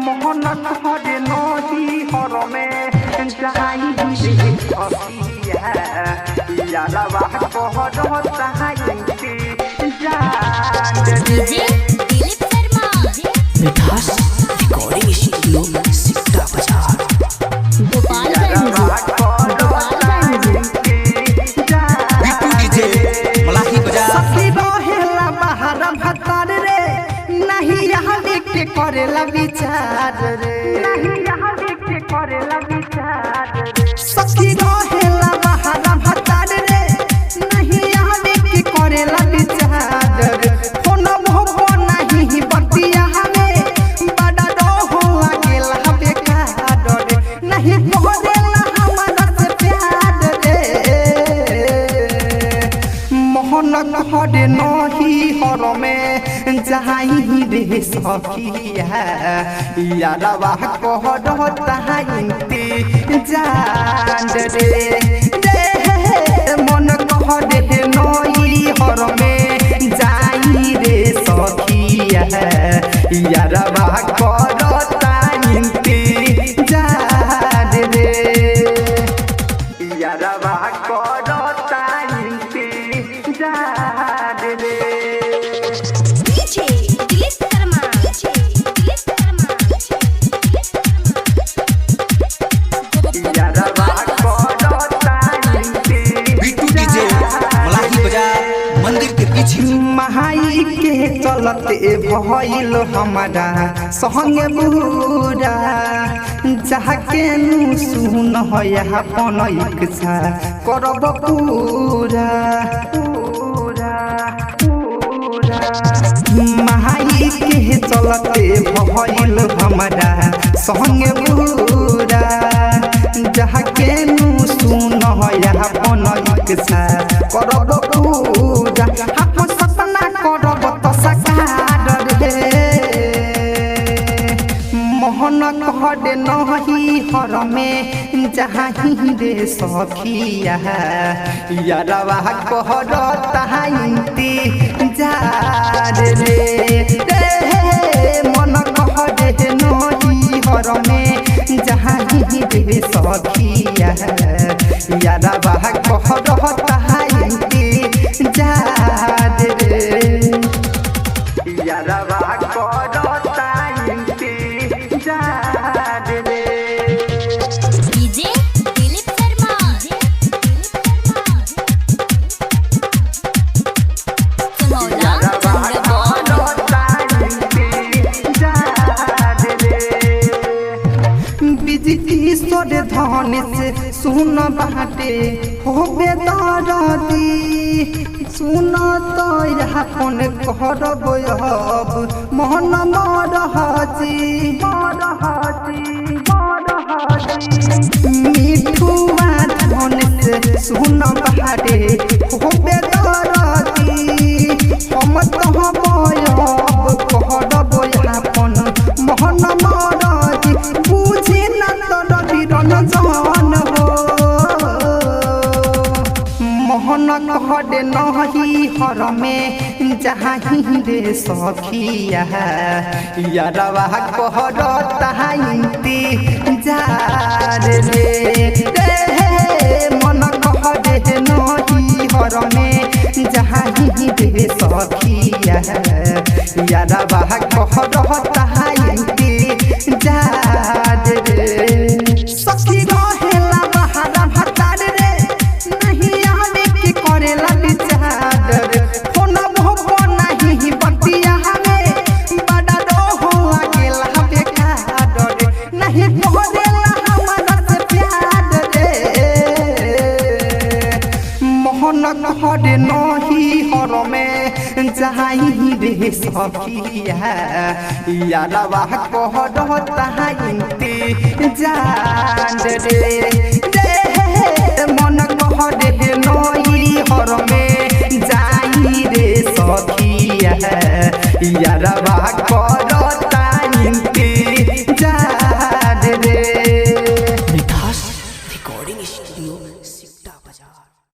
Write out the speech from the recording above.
मोहन हरे नदी हर में जाई रे अखिया यारवा कहर चाहती जान डीजे दिलीप शर्मा मिठास रिकॉर्डिंग स्टूडियो सिकटा बाजार गोपालगंज बिट्टू डीजे मलाही बाजार सखी रहेला बाहर भतार रे नहीं यहाँ के करेला विचार रे नहीं यहाँ के करेला विचार रे सखी रहेला बाहर भतार रे नहीं यहाँ के करेला विचार रे फोन भोगो नहीं बतिया हमें बड़ा रहो अकेला बेकार रे नहीं करेला हमारा से प्यार रे मोहन हरे नही हर में जाई रे सखिया यारवा कहर चाहती जान रे मन कहरे नही हर में जाई रे सखिया यारवा कहर चाहती जान रे यारवा कहर चाहती जान रे डीजे दिलीप शर्मा बिट्टू डीजे मलाही बाजार मंदिर के पीछे महाई के चलते भइल हमारा संगे बुरा जाके नु सुन है अपन इच्छा करब पूरा पूरा पूरा महाई के चलते भइल हमारा संगे बुरा जाके नु सुन है अपन इच्छा करब पूरा अपन सपना करब तो साकार रे मोहन कहरे नही हर में जाही रे सखिया यारवा कहर चाहती जार रे मन कहरे नही हर में जाही रे सखिया यारवा कहर चाहती जार रे यारवा कहर चाहती जार रे डीजे दिलीप शर्मा सुनौला बिजलीश्वर धन से सुन बाटे होबे दरदी सुन तो अपन करब अब मोहन मरहजी मिठुआ धन से सुन बाटे होबे दरदी हम कहब अब करब अपन मोहन मरहजी बुझे न रवि रंजन हो मोहन कहरे नही हर में जाही रे सखिया यारवा कहर चाहती जार रे मन कहरे नही हर में जाही रे सखिया यारवा कहर चाहती जार रे सखी रहेला बाहर भतार रे नहीं आवे के करेला विचार रे फोन भोगो नहीं बतिया हमें बड़ा रहो अकेला बेकार रे नहीं करेला हमारा से प्यार रे मोहन कहरे नही हर में जाई रे सखिया यारवा कहर चाहती जान रे मन कहरे नही हर में जाई रे सखिया यारवा